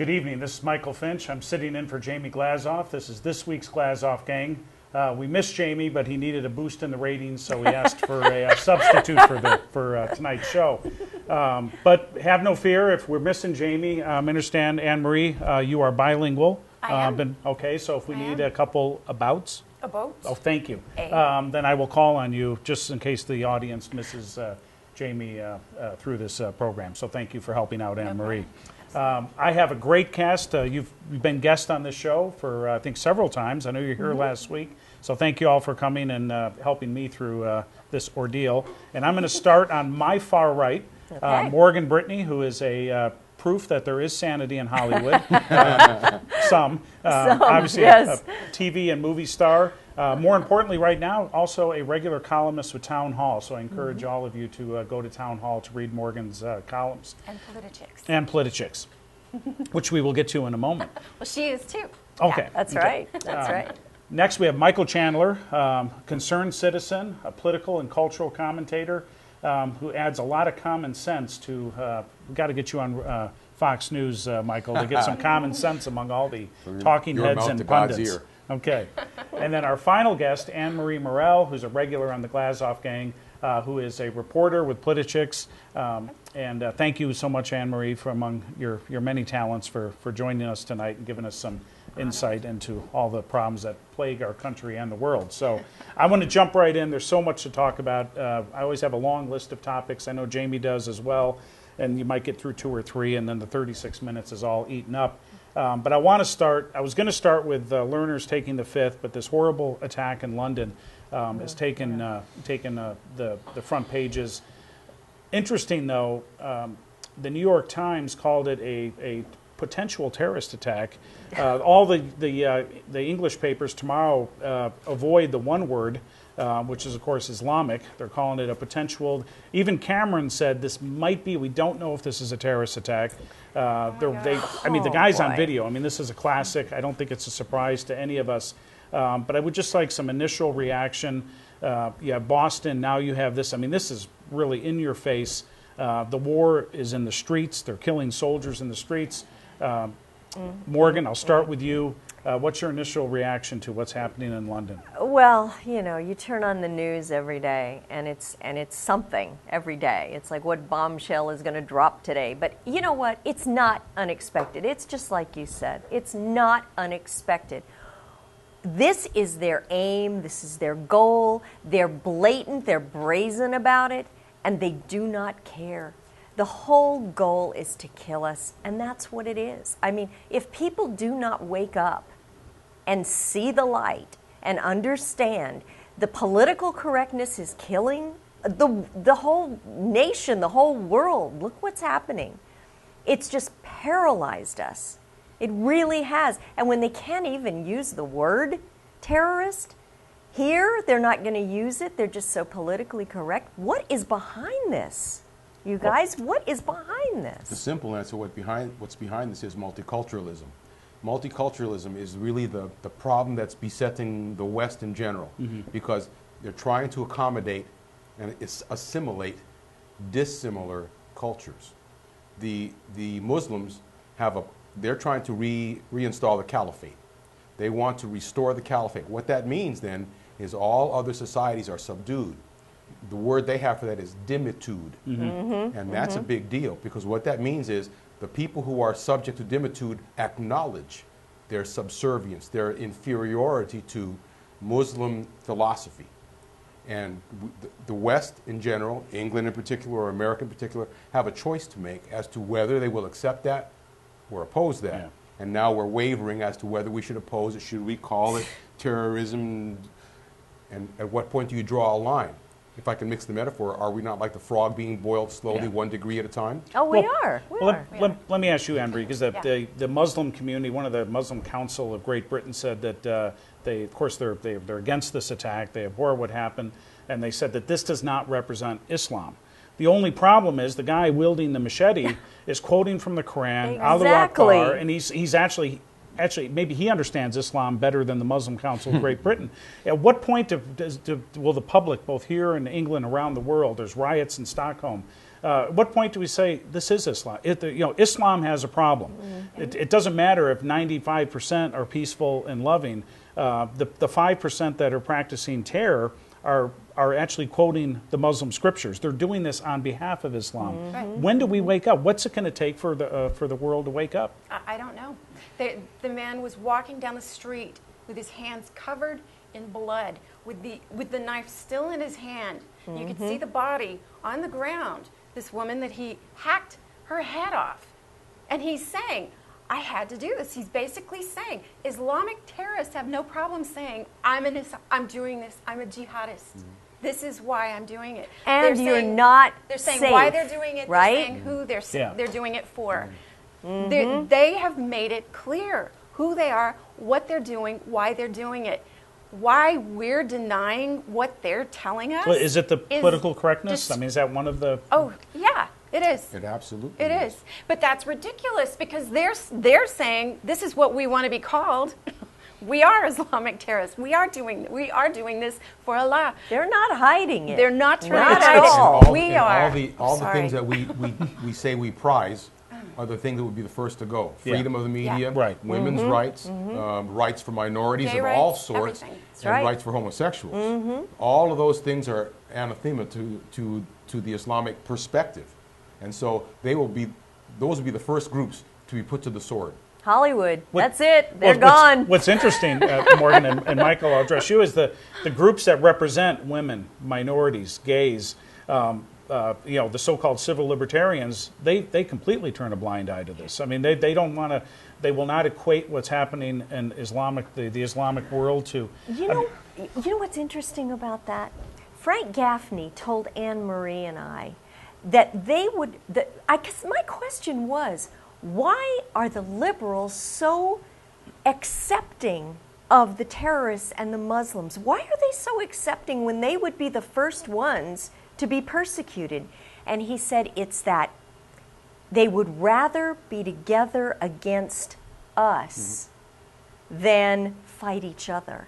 Good evening. This is Michael Finch. I'm sitting in for Jamie Glazov. This is this week's Glazov gang. We missed Jamie, but he needed a boost in the ratings, so we asked for a substitute for tonight's show. But have no fear if we're missing Jamie. Understand, Anne-Marie, you are bilingual. I am. Okay, so if we need a couple abouts. About? Oh, thank you. Then I will call on you just in case the audience misses Jamie through this program. So thank you for helping out, Anne-Marie. I have a great cast. You've been guest on this show for, I think, several times. I know you were here last week. So thank you all for coming and helping me through this ordeal. And I'm going to start on my far right, Morgan Brittany, who is a proof that there is sanity in Hollywood. Some. Obviously, yes. a TV and movie star. More importantly, right now, also a regular columnist with Town Hall. So I encourage all of you to go to Town Hall to read Morgan's columns. And Politichicks. Which we will get to in a moment. Well, she is too. Okay. Yeah, that's right. That's right. Next, we have Michael Chandler, concerned citizen, a political and cultural commentator who adds a lot of common sense to. We've got to get you on Fox News, Michael, to get some common sense among all the talking heads and pundits. Okay. And then our final guest, Anne-Marie Murrell, who's a regular on the Glazov gang, who is a reporter with Politichicks. And thank you so much, Anne-Marie, for among your many talents for joining us tonight and giving us some insight into all the problems that plague our country and the world. So I want to jump right in. There's so much to talk about. I always have a long list of topics. I know Jamie does as well. And you might get through 2 or 3, and then the 36 minutes is all eaten up. But I want to start, I was going to start with learners taking the fifth, but this horrible attack in London has taken the front pages. Interesting, though, the New York Times called it a potential terrorist attack. All the English papers tomorrow avoid the one word, which is, of course, Islamic. They're calling it a potential. Even Cameron said this might be. We don't know if this is a terrorist attack. I mean, the guy's on video. I mean, this is a classic. I don't think it's a surprise to any of us. But I would just like some initial reaction. You have Boston. Now you have this. I mean, this is really in your face. The war is in the streets. They're killing soldiers in the streets. Morgan, I'll start with you. What's your initial reaction to what's happening in London? Well, you know, you turn on the news every day, and it's something every day. It's like, what bombshell is going to drop today? But you know what? It's not unexpected. It's just like you said. It's not unexpected. This is their aim. This is their goal. They're blatant. They're brazen about it, and they do not care. The whole goal is to kill us, and that's what it is. I mean, if people do not wake up and see the light and understand the political correctness is killing the whole nation, the whole world. Look what's happening. It's just paralyzed us. It really has. And when they can't even use the word terrorist, here they're not going to use it. They're just so politically correct. What is behind this? You guys, what is behind this? The simple answer, what's behind this is multiculturalism. Multiculturalism is really the problem that's besetting the West in general, because they're trying to accommodate and assimilate dissimilar cultures. The Muslims they're trying to reinstall the caliphate. They want to restore the caliphate. What that means then is all other societies are subdued. The word they have for that is dimitude. And that's a big deal, because what that means is the people who are subject to dimitude acknowledge their subservience, their inferiority to Muslim philosophy. And the West in general, England in particular, or America in particular, have a choice to make as to whether they will accept that or oppose that. Yeah. And now we're wavering as to whether we should oppose it. Should we call it terrorism? And at what point do you draw a line? If I can mix the metaphor, are we not like the frog being boiled slowly 1 degree at a time? Oh, we are. Let me ask you, Anne-Marie, because the Muslim community, one of the Muslim Council of Great Britain said that they're against this attack. They abhor what happened, and they said that this does not represent Islam. The only problem is the guy wielding the machete is quoting from the Quran, Allahu Akbar, and he's actually maybe he understands Islam better than the Muslim Council of Great Britain. At what point will the public, both here in England, around the world, there's riots in Stockholm, At what point do we say this is Islam? Islam has a problem. It doesn't matter if 95% are peaceful and loving. The 5% that are practicing terror are actually quoting the Muslim scriptures. They're doing this on behalf of Islam. Right. When do we wake up? What's it going to take for the world to wake up? I don't know. The man was walking down the street with his hands covered in blood, with the knife still in his hand. You could see the body on the ground. This woman that he hacked her head off, and he's saying, "I had to do this." He's basically saying Islamic terrorists have no problem saying, I'm doing this. I'm a jihadist. This is why I'm doing it. And They're you're saying, not They're saying safe, why they're doing it. right? They're saying who they're doing it for. Mm-hmm. They have made it clear who they are, what they're doing, why they're doing it. Why we're denying what they're telling us. Well, is it the political correctness? I mean, is that one of the... Oh, yeah, it is. It absolutely It is. But that's ridiculous because they're saying this is what we want to be called. We are Islamic terrorists. We are doing this for Allah. They're not hiding it. They're not trying Not to at hide it. all. We are. All the Sorry. things that we say we prize are the things that would be the first to go. Yeah. Freedom of the media, Yeah. Right. women's rights, rights for minorities Gay of all rights, sorts, everything. and right. rights for homosexuals. All of those things are anathema to the Islamic perspective. And so those will be the first groups to be put to the sword. Hollywood. What- That's it. They're Well, gone. What's interesting, Morgan and Michael, I'll address you, is the groups that represent women, minorities, gays, the so-called civil libertarians, they completely turn a blind eye to this. I mean, they don't want to, they will not equate what's happening in the Islamic world to... You know what's interesting about that? Frank Gaffney told Anne Marie and I that they would. My question was, why are the liberals so accepting of the terrorists and the Muslims? Why are they so accepting when they would be the first ones to be persecuted? And he said it's that they would rather be together against us than fight each other.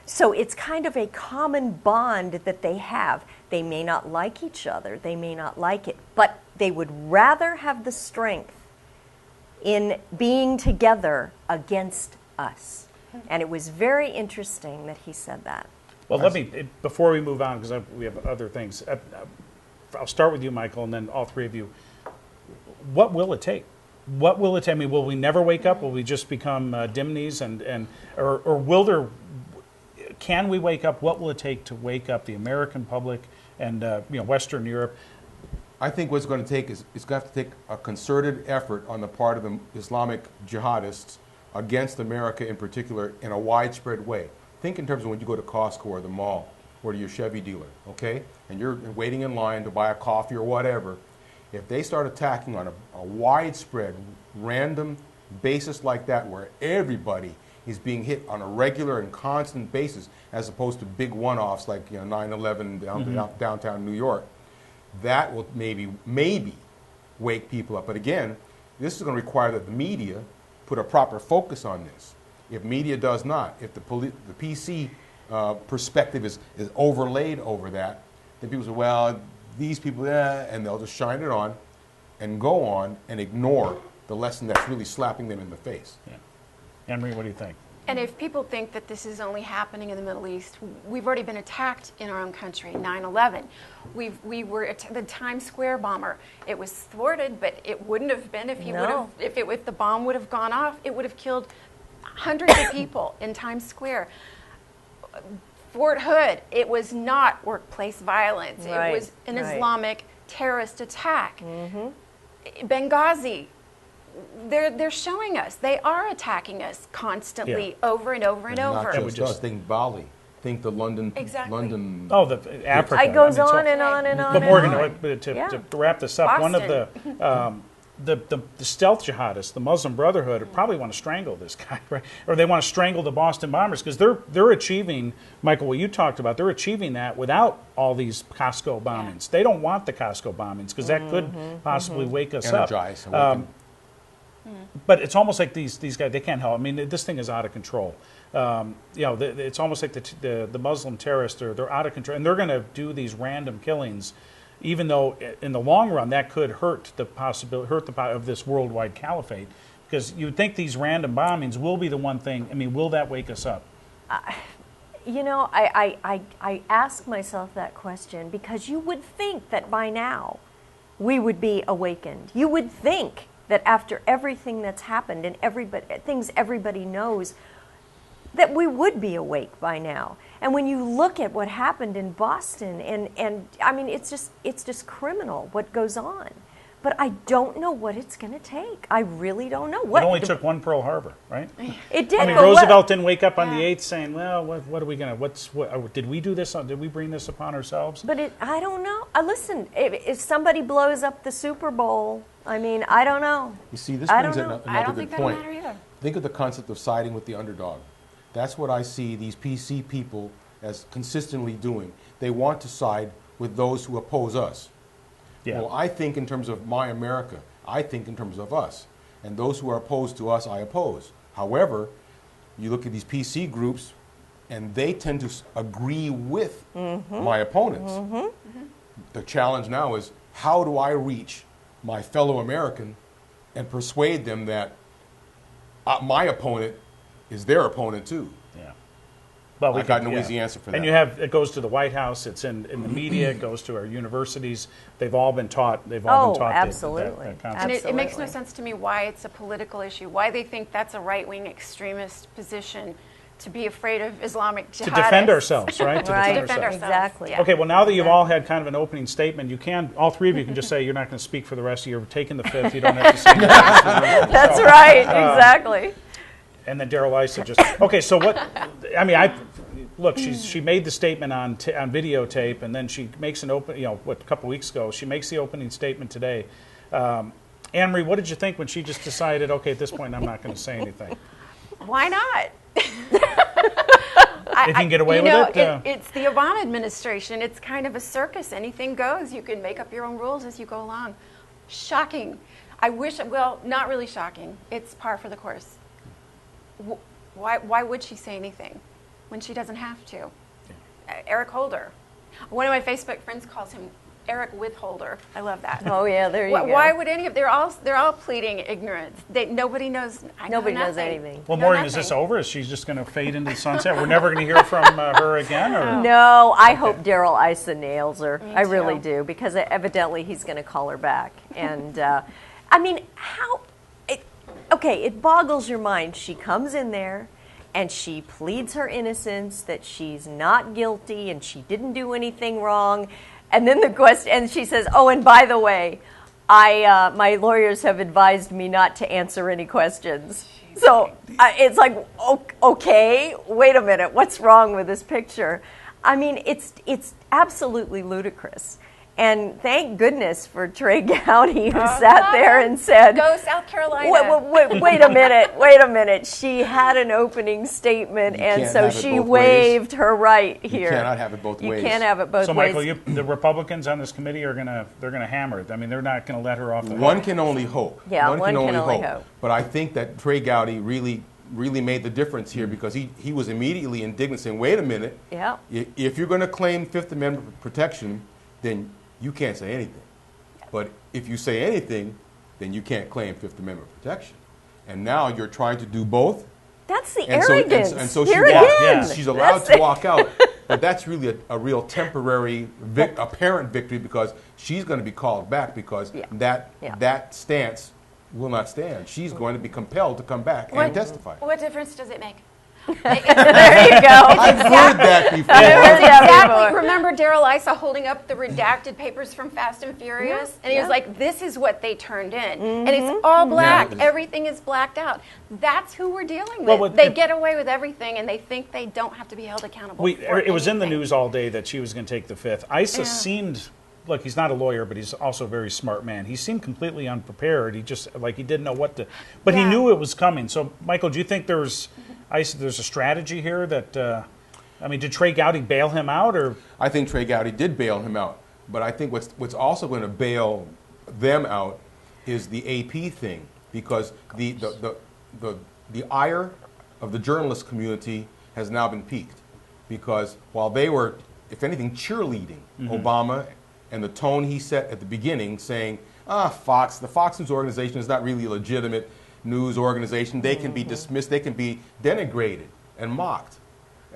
So it's kind of a common bond that they have. They may not like each other, they may not like it, but they would rather have the strength in being together against us. And it was very interesting that he said that. Well, before we move on, because we have other things, I'll start with you, Michael, and then all three of you. What will it take? What will it take? I mean, will we never wake up? Will we just become dimnies? Or will there... Can we wake up? What will it take to wake up the American public and Western Europe? I think what's going to take is it's going to have to take a concerted effort on the part of the Islamic jihadists against America in particular in a widespread way. Think in terms of when you go to Costco or the mall or to your Chevy dealer, okay? And you're waiting in line to buy a coffee or whatever. If they start attacking on a widespread, random basis like that where everybody is being hit on a regular and constant basis as opposed to big one-offs like 9/11 downtown New York, that will maybe wake people up. But again, this is going to require that the media put a proper focus on this. If media does not, if the PC perspective is overlaid over that, then people say, well, these people, and they'll just shine it on and go on and ignore the lesson that's really slapping them in the face. Yeah. Henry, what do you think? And if people think that this is only happening in the Middle East, we've already been attacked in our own country, 9/11. We were the Times Square bomber. It was thwarted, but it wouldn't have been if if the bomb would have gone off. It would have killed hundreds of people in Times Square. Fort Hood, it was not workplace violence. Right, It was an right. Islamic terrorist attack. Benghazi, they're showing us. They are attacking us constantly, over and over and over. Not just us. Think Bali. Think the London. Exactly. London. Oh, the Africa. It goes I mean, on and on and on. But and Morgan, on. to wrap this up, one of the stealth jihadists, the Muslim Brotherhood, probably want to strangle this guy, right? Or they want to strangle the Boston bombers because they're achieving, Michael, what you talked about. They're achieving that without all these Costco bombings. They don't want the Costco bombings because that could possibly wake us Energize. up. But it's almost like these guys, they can't help. I mean, this thing is out of control. It's almost like the Muslim terrorists, they're out of control. And they're going to do these random killings even though in the long run that could hurt the of this worldwide caliphate, because you would think these random bombings will be the one thing. I mean, will that wake us up? You know, I ask myself that question because you would think that by now we would be awakened. You would think that after everything that's happened and things everybody knows, that we would be awake by now. And when you look at what happened in Boston, and I mean, it's just criminal what goes on. But I don't know what it's going to take. I really don't know. It only took one Pearl Harbor, right? It did. I mean, Roosevelt didn't wake up on the 8th saying, well, what are we going to, did we do this, did we bring this upon ourselves? But I don't know. Listen, if somebody blows up the Super Bowl, I mean, I don't know. You see, this I brings don't know. another I don't good think that'll point. matter either. Think of the concept of siding with the underdog. That's what I see these PC people as consistently doing. They want to side with those who oppose us. Yeah. Well, I think in terms of my America. I think in terms of us. And those who are opposed to us, I oppose. However, you look at these PC groups, and they tend to agree with my opponents. The challenge now is, how do I reach my fellow American and persuade them that my opponent is their opponent too? Yeah. Well, I've got no easy answer for that. And it goes to the White House, it's in the media, it goes to our universities. They've all been taught. Absolutely. That concept. And it makes no Absolutely. sense to me why it's a political issue, why they think that's a right-wing extremist position to be afraid of Islamic jihadists. To defend ourselves, right? To Right. defend ourselves. Exactly. Yeah. Okay, well, now that you've all had kind of an opening statement, all three of you can just say you're not going to speak for the rest of you. You're taking the fifth. You don't have to say anything. That's right. Exactly. And then Darrell Issa just, okay, so what, I mean, look, she made the statement on videotape, and then she makes an a couple weeks ago, she makes the opening statement today. Anne-Marie, what did you think when she just decided, okay, at this point, I'm not going to say anything? Why not? If you can get away with it? It's the Obama administration. It's kind of a circus. Anything goes. You can make up your own rules as you go along. Shocking. Not really shocking. It's par for the course. Why would she say anything when she doesn't have to? Eric Holder. One of my Facebook friends calls him Eric Withholder. I love that. Oh yeah, there you go. Why would any of they're all pleading ignorance. Nobody knows. Nobody knows anything. Well, Know Maureen, is nothing. this over? Is she just going to fade into the sunset? We're never going to hear from her again? Or? No, I hope Darrell Issa nails her. Me I really too. do, because evidently he's going to call her back. And I mean, it boggles your mind. She comes in there and she pleads her innocence, that she's not guilty and she didn't do anything wrong. And then and she says, oh, and by the way, my lawyers have advised me not to answer any questions. So it's like, okay, wait a minute, what's wrong with this picture? I mean, it's absolutely ludicrous. And thank goodness for Trey Gowdy, who sat there and said, "Go South Carolina." Wait a minute. She had an opening statement, and can't so have it she both waived her right here. You cannot have it both ways. You can't have it both So, ways. Michael, the Republicans on this committee they're going to hammer it. I mean, they're not going to let her off the hook. One can only hope. Yeah, one can only hope. But I think that Trey Gowdy really made the difference here, because he was immediately indignant, saying, wait a minute, Yeah. if you're going to claim Fifth Amendment protection, then you can't say anything. But if you say anything, then you can't claim Fifth Amendment protection. And now you're trying to do both. That's the And arrogance. so Here she again. she's allowed to walk out. But that's really a real temporary, apparent victory, because she's going to be called back, because that stance will not stand. She's going to be compelled to come back and testify. What difference does it make? There you go. I've heard that before. Exactly. Remember Darrell Issa holding up the redacted papers from Fast and Furious? And he was like, this is what they turned in. And it's all black. Yeah. Everything is blacked out. That's who we're dealing with. Well, they get away with everything, and they think they don't have to be held accountable for It was in the anything. news all day that she was going to take the fifth. Issa seemed, look, he's not a lawyer, but he's also a very smart man. He seemed completely unprepared. He just, he didn't know what to, but he knew it was coming. So, Michael, do you think there's a strategy here that, did Trey Gowdy bail him out, or? I think Trey Gowdy did bail him out. But I think what's also going to bail them out is the AP thing, because the ire of the journalist community has now been piqued, because while they were, if anything, cheerleading Obama and the tone he set at the beginning, saying, Fox, the Fox News organization is not really a legitimate news organization. They can be dismissed, they can be denigrated and mocked.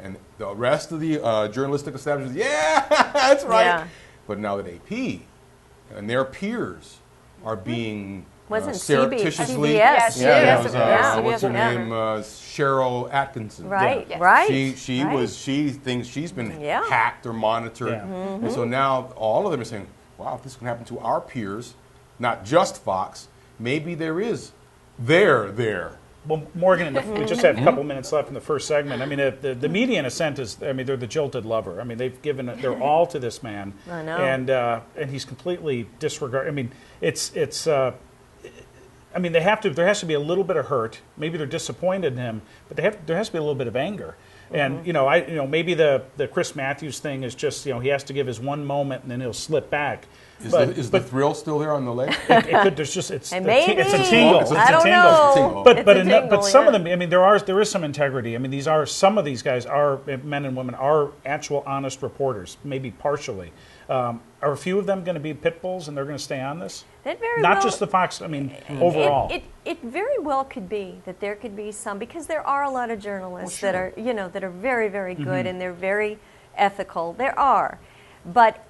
And the rest of the journalistic establishment, yeah, that's right. Yeah. But now that AP and their peers are being Wasn't surreptitiously, CBS. yeah, CBS, it was, yeah. what's her Yeah. name, Cheryl Atkinson. Right, Yes. right. She right. was, she thinks she's been Yeah. hacked or monitored. Yeah. Mm-hmm. And so now all of them are saying, wow, if this can happen to our peers, not just Fox, maybe there is there. Well, Morgan, we just have a couple minutes left in the first segment. I mean, the media, in a sense, is, I mean, they're the jilted lover. I mean, they've given their all to this man. I know. And he's completely disregarded. I mean, I mean, there has to be a little bit of hurt. Maybe they're disappointed in him, but there has to be a little bit of anger. And maybe the Chris Matthews thing is just he has to give his one moment and then he'll slip back. Is the thrill still there on the leg? It could. There's just it's And the ti- maybe. it's a tingle. It's a I don't tingle. know. But It's a tingle, but some of yeah. them, I mean, there is some integrity. I mean, some of these guys are men and women are actual honest reporters, maybe partially. Are a few of them going to be pit bulls and they're going to stay on this? That very Not well- just the Fox. I mean, overall. It very well could be that there could be some, because there are a lot of journalists that are very, very good and they're very ethical. There are, but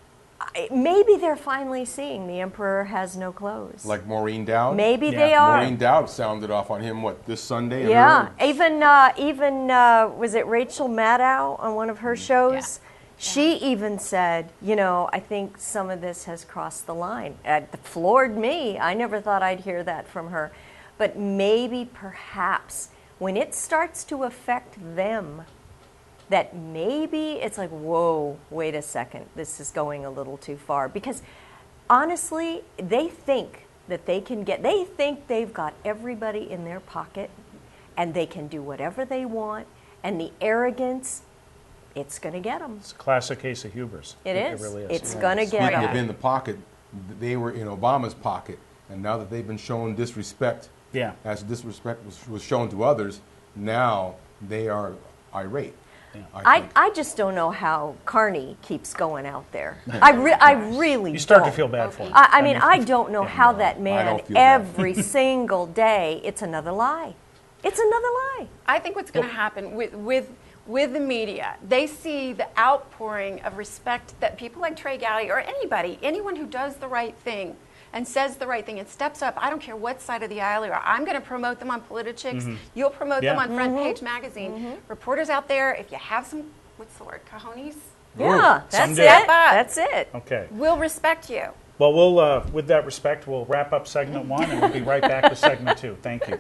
maybe they're finally seeing the emperor has no clothes. Like Maureen Dowd? Maybe Yeah. they are. Maureen Dowd sounded off on him, this Sunday? Yeah, even was it Rachel Maddow on one of her shows? She even said, I think some of this has crossed the line. It floored me. I never thought I'd hear that from her. But maybe, perhaps, when it starts to affect them, that maybe it's like, whoa, wait a second, this is going a little too far. Because honestly, they think they've got everybody in their pocket and they can do whatever they want, and the arrogance, it's going to get them. It's a classic case of hubris. It is. really is. It's going to get Speaking of in them. the pocket, they were in Obama's pocket, and now that they've been shown disrespect, Yeah. as disrespect was shown to others, now they are irate. Yeah. I think. I just don't know how Carney keeps going out there. I really You start don't. to feel bad for him. I mean, I don't know how that man, don't feel bad. every single day, it's another lie. It's another lie. I think what's going to happen with the media, they see the outpouring of respect that people like Trey Gowdy or anyone who does the right thing and says the right thing and steps up. I don't care what side of the aisle you are. I'm going to promote them on Politichicks. You'll promote them Yeah. on Front Page Magazine. Reporters out there, if you have some, what's the word, cojones, Yeah, that's someday. it. Step up. That's it. Okay. we'll respect you. Well, with that respect, we'll wrap up segment 1 and we'll be right back to segment 2. Thank you.